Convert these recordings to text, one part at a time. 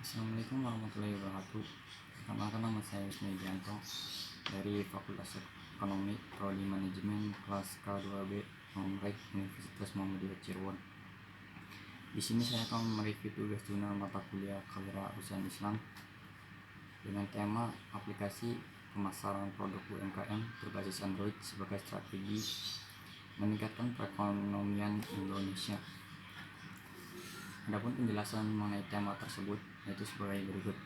Assalamualaikum warahmatullahi wabarakatuh. Perkenalkan, nama saya Wisnu Widianto dari Fakultas Ekonomi Prodi Manajemen kelas K2B Nomrek Universitas Muhammadiyah Cirebon. Di sini saya akan mereview tugas jurnal mata kuliah Kewirausahaan Islam dengan tema aplikasi pemasaran produk UMKM berbasis Android sebagai strategi meningkatkan perekonomian Indonesia. Adapun penjelasan mengenai tema tersebut yaitu sebagai berikut.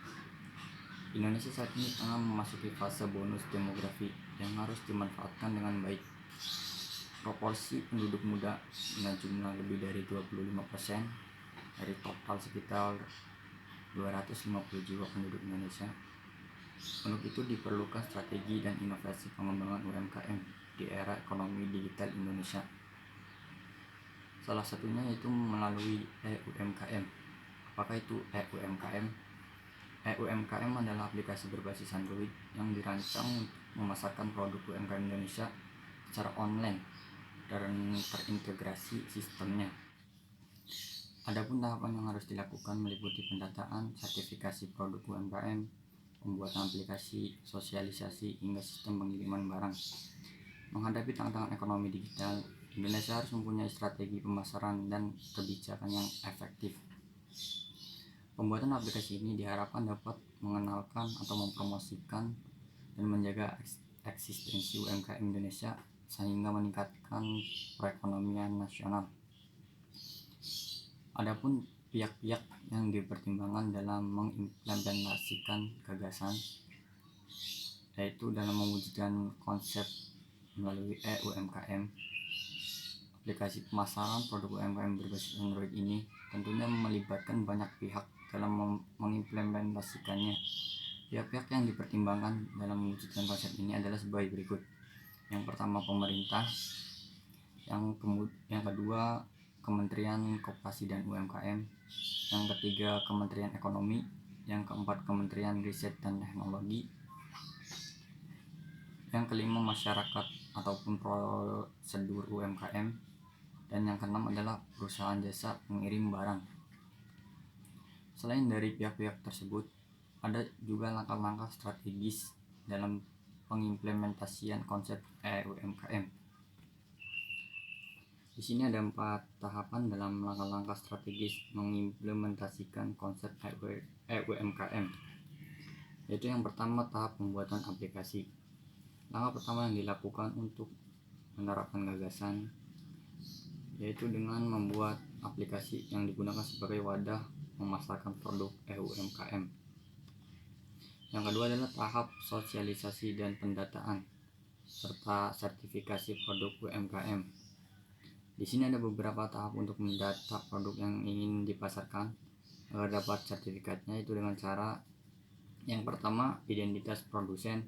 Indonesia saat ini tengah memasuki fase bonus demografi yang harus dimanfaatkan dengan baik. Proporsi penduduk muda dengan jumlah lebih dari 25% dari total sekitar 250 jiwa penduduk Indonesia. Untuk itu diperlukan strategi dan inovasi pengembangan UMKM di era ekonomi digital Indonesia. Salah satunya yaitu melalui e-UMKM. Apakah itu e-UMKM? e-UMKM adalah aplikasi berbasis Android yang dirancang untuk memasarkan produk UMKM Indonesia secara online dan terintegrasi sistemnya. Adapun tahapan yang harus dilakukan meliputi pendataan, sertifikasi produk UMKM, pembuatan aplikasi, sosialisasi, hingga sistem pengiriman barang. Menghadapi tantangan ekonomi digital, Indonesia harus mempunyai strategi pemasaran dan kebijakan yang efektif. Pembuatan aplikasi ini diharapkan dapat mengenalkan atau mempromosikan dan menjaga eksistensi UMKM Indonesia sehingga meningkatkan perekonomian nasional. Adapun pihak-pihak yang dipertimbangkan dalam mengimplementasikan gagasan yaitu dalam mewujudkan konsep melalui e-UMKM. Aplikasi pemasaran produk UMKM berbasis Android ini tentunya melibatkan banyak pihak dalam mengimplementasikannya. Pihak-pihak yang dipertimbangkan dalam mewujudkan konsep ini adalah sebagai berikut. Yang pertama, pemerintah. Yang kedua, Kementerian Koperasi dan UMKM. Yang ketiga, Kementerian Ekonomi. Yang keempat, Kementerian Riset dan Teknologi. Yang kelima, masyarakat ataupun prosedur UMKM. Dan yang keenam adalah perusahaan jasa pengirim barang. Selain dari pihak-pihak tersebut, ada juga langkah-langkah strategis dalam pengimplementasian konsep e-UMKM. Di sini ada 4 tahapan dalam langkah-langkah strategis mengimplementasikan konsep e-UMKM. Yaitu yang pertama, tahap pembuatan aplikasi. Langkah pertama yang dilakukan untuk menerapkan gagasan yaitu dengan membuat aplikasi yang digunakan sebagai wadah memasarkan produk e-UMKM. Yang kedua adalah tahap sosialisasi dan pendataan serta sertifikasi produk UMKM. Di sini ada beberapa tahap untuk mendata produk yang ingin dipasarkan agar dapat sertifikatnya, itu dengan cara yang pertama identitas produsen,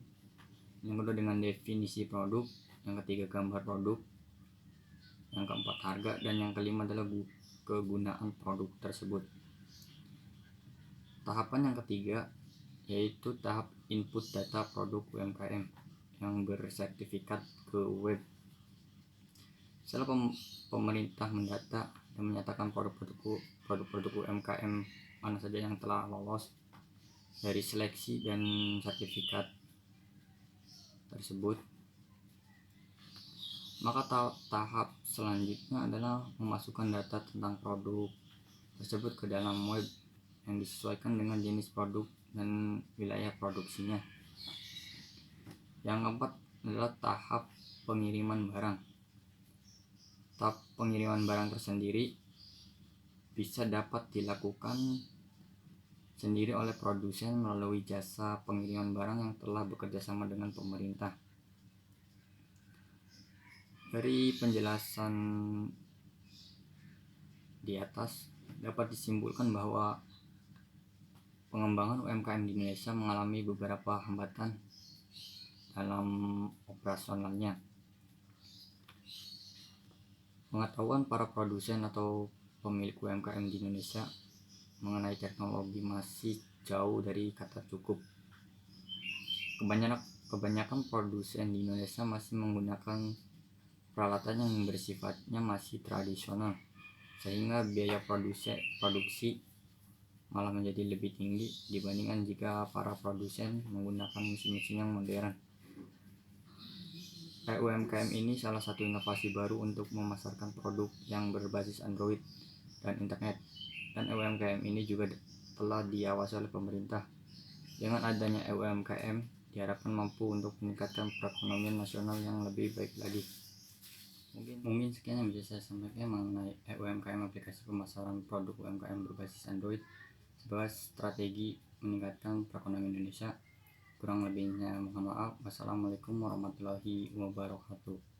yang kedua dengan definisi produk, yang ketiga gambar produk, yang keempat harga, dan yang kelima adalah kegunaan produk tersebut. Tahapan yang ketiga yaitu tahap input data produk UMKM yang bersertifikat ke web. Setelah pemerintah mendata dan menyatakan produk-produk UMKM mana saja yang telah lolos dari seleksi dan sertifikat tersebut, maka tahap selanjutnya adalah memasukkan data tentang produk tersebut ke dalam web yang disesuaikan dengan jenis produk dan wilayah produksinya. Yang keempat adalah tahap pengiriman barang. Tahap pengiriman barang tersendiri bisa dapat dilakukan sendiri oleh produsen melalui jasa pengiriman barang yang telah bekerjasama dengan pemerintah. Dari penjelasan di atas dapat disimpulkan bahwa pengembangan UMKM di Indonesia mengalami beberapa hambatan dalam operasionalnya. Pengetahuan para produsen atau pemilik UMKM di Indonesia mengenai teknologi masih jauh dari kata cukup. Kebanyakan produsen di Indonesia masih menggunakan peralatan yang bersifatnya masih tradisional, sehingga biaya produksi malah menjadi lebih tinggi dibandingkan jika para produsen menggunakan mesin-mesin yang modern. UMKM ini salah satu inovasi baru untuk memasarkan produk yang berbasis Android dan internet, dan UMKM ini juga telah diawasi oleh pemerintah. Dengan adanya UMKM diharapkan mampu untuk meningkatkan perekonomian nasional yang lebih baik lagi. Mungkin sekian yang bisa saya sampaikan mengenai UMKM, aplikasi pemasaran produk UMKM berbasis Android sebagai strategi meningkatkan perekonomian Indonesia. Kurang lebihnya mohon maaf. Wassalamualaikum warahmatullahi wabarakatuh.